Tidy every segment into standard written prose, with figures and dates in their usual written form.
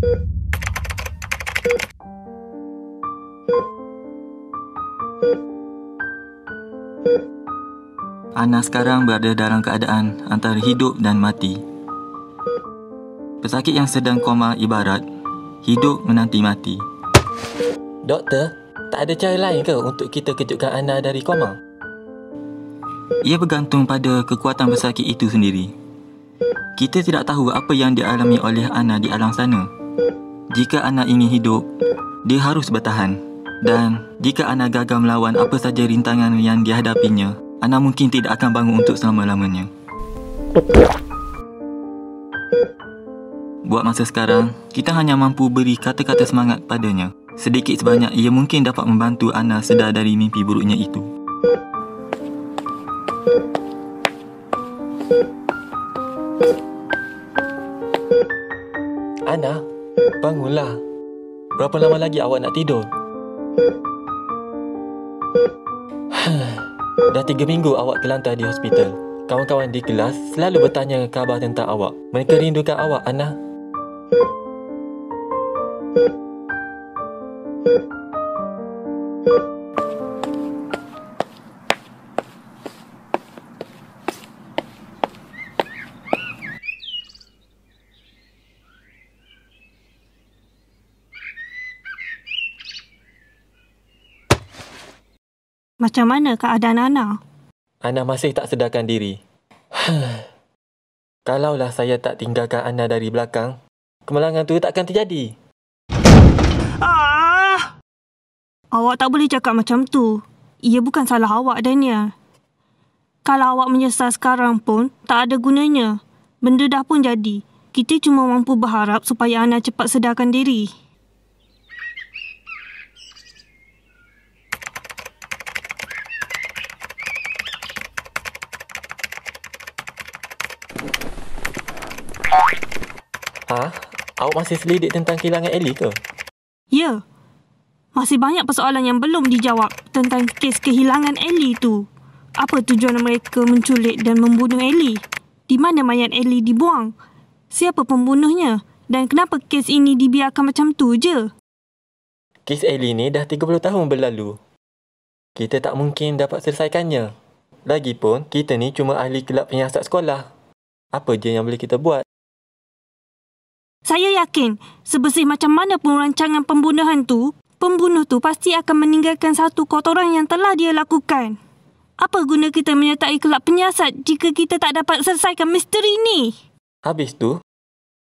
Ana sekarang berada dalam keadaan antara hidup dan mati. Pesakit yang sedang koma ibarat hidup menanti mati. Doktor, tak ada cara lain ke untuk kita kejutkan Ana dari koma? Ia bergantung pada kekuatan pesakit itu sendiri. Kita tidak tahu apa yang dialami oleh Ana di alam sana. Jika Ana ingin hidup, dia harus bertahan. Dan jika Ana gagal melawan apa saja rintangan yang dihadapinya, Ana mungkin tidak akan bangun untuk selama-lamanya. Buat masa sekarang, kita hanya mampu beri kata-kata semangat padanya. Sedikit sebanyak ia mungkin dapat membantu Ana sedar dari mimpi buruknya itu. Ana, bangunlah. Berapa lama lagi awak nak tidur? Dah 3 minggu awak terlantar di hospital. Kawan-kawan di kelas selalu bertanya khabar tentang awak. Mereka rindukan awak, Ana. Macam mana keadaan Ana? Ana masih tak sedarkan diri. Kalaulah saya tak tinggalkan Ana dari belakang, kemalangan tu takkan terjadi. Awak tak boleh cakap macam tu. Ia bukan salah awak, Daniel. Kalau awak menyesal sekarang pun, tak ada gunanya. Benda dah pun jadi. Kita cuma mampu berharap supaya Ana cepat sedarkan diri. Awak masih selidik tentang kehilangan Ellie ke? Ya. Masih banyak persoalan yang belum dijawab tentang kes kehilangan Ellie tu. Apa tujuan mereka menculik dan membunuh Ellie? Di mana mayat Ellie dibuang? Siapa pembunuhnya? Dan kenapa kes ini dibiarkan macam tu je? Kes Ellie ni dah 30 tahun berlalu. Kita tak mungkin dapat selesaikannya. Lagipun, kita ni cuma ahli kelab penyiasat sekolah. Apa je yang boleh kita buat? Saya yakin, sebersih macam mana pun rancangan pembunuhan tu, pembunuh tu pasti akan meninggalkan satu kotoran yang telah dia lakukan. Apa guna kita menyertai kelab penyiasat jika kita tak dapat selesaikan misteri ni? Habis tu,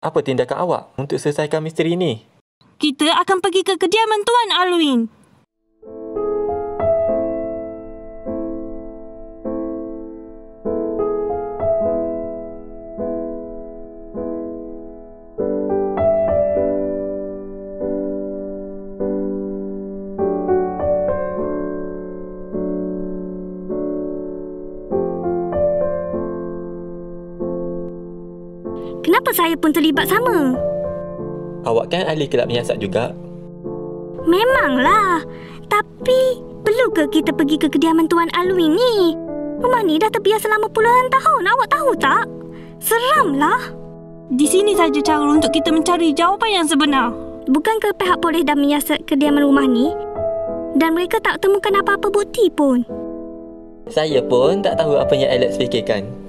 apa tindakan awak untuk selesaikan misteri ni? Kita akan pergi ke kediaman Tuan Alwin. Kenapa saya pun terlibat sama? Awak kan ahli kelab menyiasat juga? Memanglah. Tapi, perlu ke kita pergi ke kediaman Tuan Alwin ni? Rumah ni dah terbiar selama puluhan tahun. Awak tahu tak? Seramlah. Di sini saja cara untuk kita mencari jawapan yang sebenar. Bukankah pihak polis dah menyiasat kediaman rumah ni? Dan mereka tak temukan apa-apa bukti pun. Saya pun tak tahu apa yang Alex fikirkan.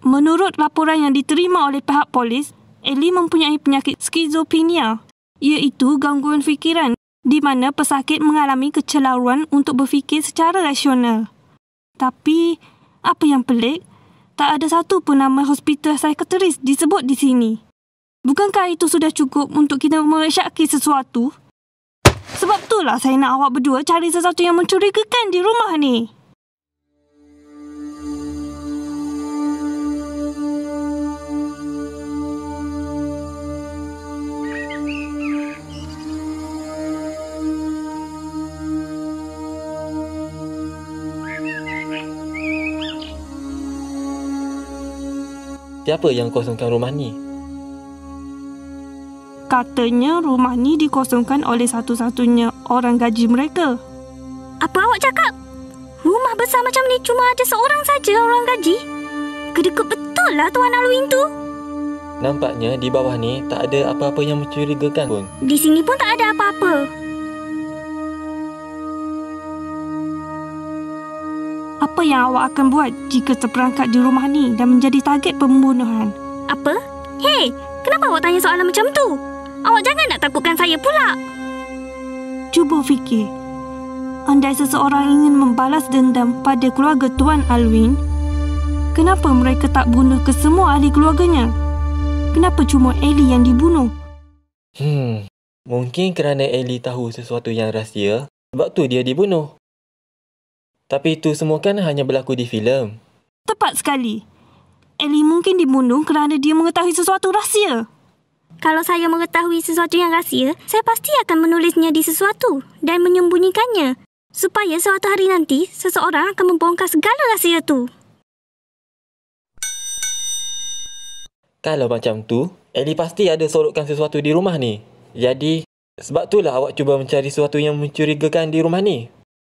Menurut laporan yang diterima oleh pihak polis, Ellie mempunyai penyakit skizofrenia, iaitu gangguan fikiran di mana pesakit mengalami kecelaruan untuk berfikir secara rasional. Tapi, apa yang pelik, tak ada satu pun nama hospital psikiatris disebut di sini. Bukankah itu sudah cukup untuk kita mesyaki sesuatu? Sebab itulah saya nak awak berdua cari sesuatu yang mencurigakan di rumah ni. Siapa yang kosongkan rumah ni? Katanya rumah ni dikosongkan oleh satu-satunya orang gaji mereka. Apa awak cakap? Rumah besar macam ni cuma ada seorang saja orang gaji? Kedekut betul lah Tuan Alwin tu. Nampaknya di bawah ni tak ada apa-apa yang mencurigakan pun. Di sini pun tak ada apa-apa. Apa yang awak akan buat jika terperangkap di rumah ni dan menjadi target pembunuhan? Apa? Hei, kenapa awak tanya soalan macam tu? Awak jangan nak takutkan saya pula. Cuba fikir. Andai seseorang ingin membalas dendam pada keluarga Tuan Alwin, kenapa mereka tak bunuh kesemua ahli keluarganya? Kenapa cuma Ellie yang dibunuh? Mungkin kerana Ellie tahu sesuatu yang rahsia, sebab tu dia dibunuh. Tapi itu semua kan hanya berlaku di filem. Tepat sekali. Ellie mungkin dibunuh kerana dia mengetahui sesuatu rahsia. Kalau saya mengetahui sesuatu yang rahsia, saya pasti akan menulisnya di sesuatu dan menyembunyikannya. Supaya suatu hari nanti, seseorang akan membongkar segala rahsia tu. Kalau macam tu, Ellie pasti ada sorokkan sesuatu di rumah ni. Jadi, sebab itulah awak cuba mencari sesuatu yang mencurigakan di rumah ni.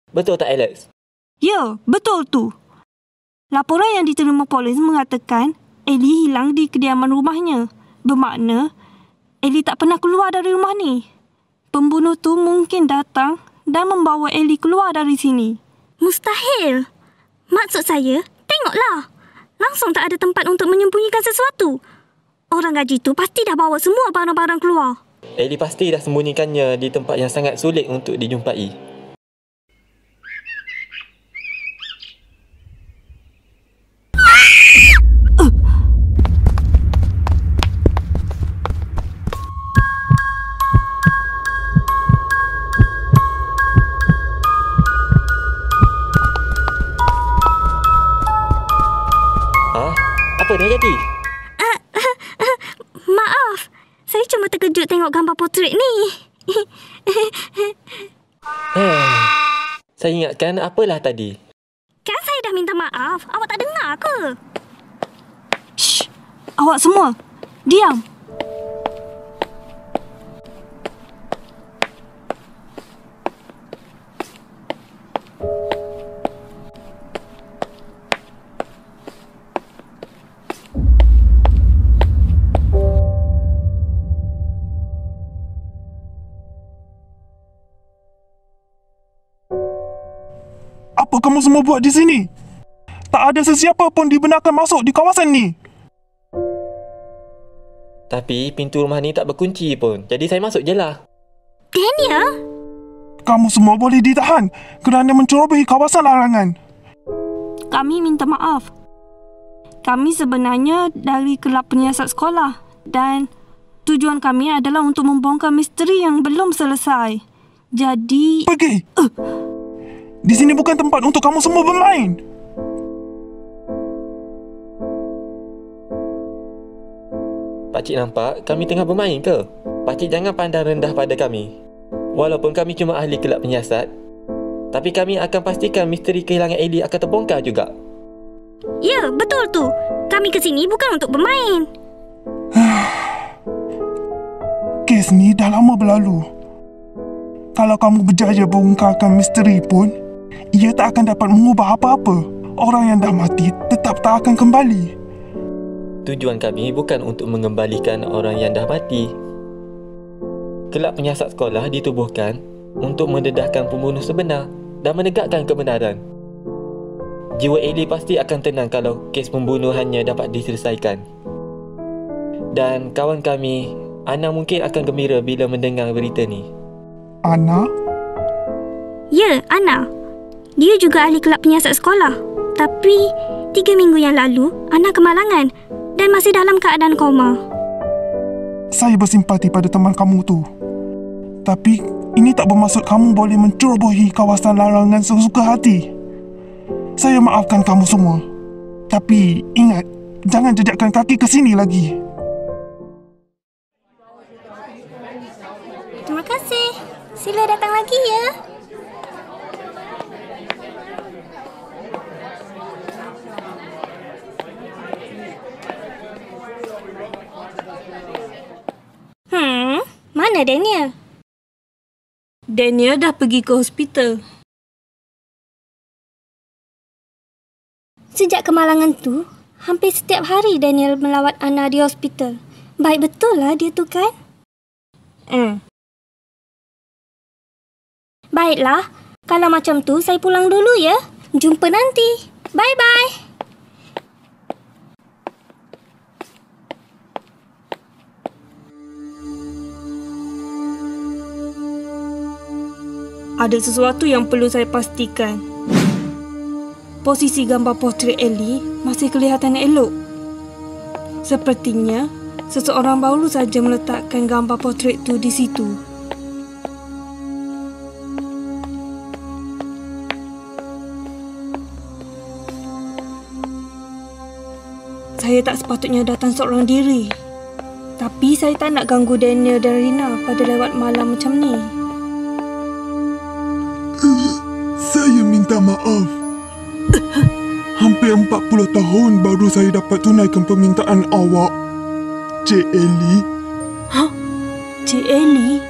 Betul tak, Alex? Ya, betul tu. Laporan yang diterima polis mengatakan Ellie hilang di kediaman rumahnya. Bermakna, Ellie tak pernah keluar dari rumah ni. Pembunuh tu mungkin datang dan membawa Ellie keluar dari sini. Mustahil. Maksud saya, tengoklah. Langsung tak ada tempat untuk menyembunyikan sesuatu. Orang gaji tu pasti dah bawa semua barang-barang keluar. Ellie pasti dah sembunyikannya di tempat yang sangat sulit untuk dijumpai. Apa dah jadi? Maaf. Saya cuma terkejut tengok gambar potret ni. Saya ingatkan apalah tadi. Kan saya dah minta maaf. Awak tak dengar ke? Shh! Awak semua, diam. Apa kamu semua buat di sini? Tak ada sesiapa pun dibenarkan masuk di kawasan ni. Tapi pintu rumah ni tak berkunci pun. Jadi saya masuk je lah. Daniel? Kamu semua boleh ditahan kerana mencerobohi kawasan larangan. Kami minta maaf. Kami sebenarnya dari kelab penyiasat sekolah dan tujuan kami adalah untuk membongkar misteri yang belum selesai. Jadi... Pergi! Di sini bukan tempat untuk kamu semua bermain. Pakcik nampak kami tengah bermain ke? Pakcik jangan pandang rendah pada kami. Walaupun kami cuma ahli kelab penyiasat, tapi kami akan pastikan misteri kehilangan Ellie akan terbongkar juga. Ya, betul tu. Kami ke sini bukan untuk bermain. Kes ni dah lama berlalu. Kalau kamu berjaya bongkarkan misteri pun, ia tak akan dapat mengubah apa-apa. Orang yang dah mati tetap tak akan kembali. Tujuan kami bukan untuk mengembalikan orang yang dah mati. Kelab penyiasat sekolah ditubuhkan untuk mendedahkan pembunuh sebenar dan menegakkan kebenaran. Jiwa Ellie pasti akan tenang kalau kes pembunuhannya dapat diselesaikan. Dan kawan kami, Ana mungkin akan gembira bila mendengar berita ni. Ana? Ya, Ana. Dia juga ahli kelab penyiasat sekolah. Tapi 3 minggu yang lalu, Ana kemalangan dan masih dalam keadaan koma. Saya bersimpati pada teman kamu tu. Tapi ini tak bermaksud kamu boleh mencerobohi kawasan larangan sesuka hati. Saya maafkan kamu semua. Tapi ingat, jangan jejakkan kaki ke sini lagi. Terima kasih. Sila datang lagi ya. Mana Daniel? Daniel dah pergi ke hospital. Sejak kemalangan tu, hampir setiap hari Daniel melawat Ana di hospital. Baik betul lah dia tu kan? Baiklah, kalau macam tu saya pulang dulu ya. Jumpa nanti. Bye-bye. Ada sesuatu yang perlu saya pastikan. Posisi gambar portret Ellie masih kelihatan elok. Sepertinya seseorang baru saja meletakkan gambar portret itu di situ. Saya tak sepatutnya datang seorang diri. Tapi saya tak nak ganggu Daniel dan Rina pada lewat malam macam ni. Saya minta maaf. Hampir 40 tahun baru saya dapat tunaikan permintaan awak, Cik Ellie. Cik Ellie?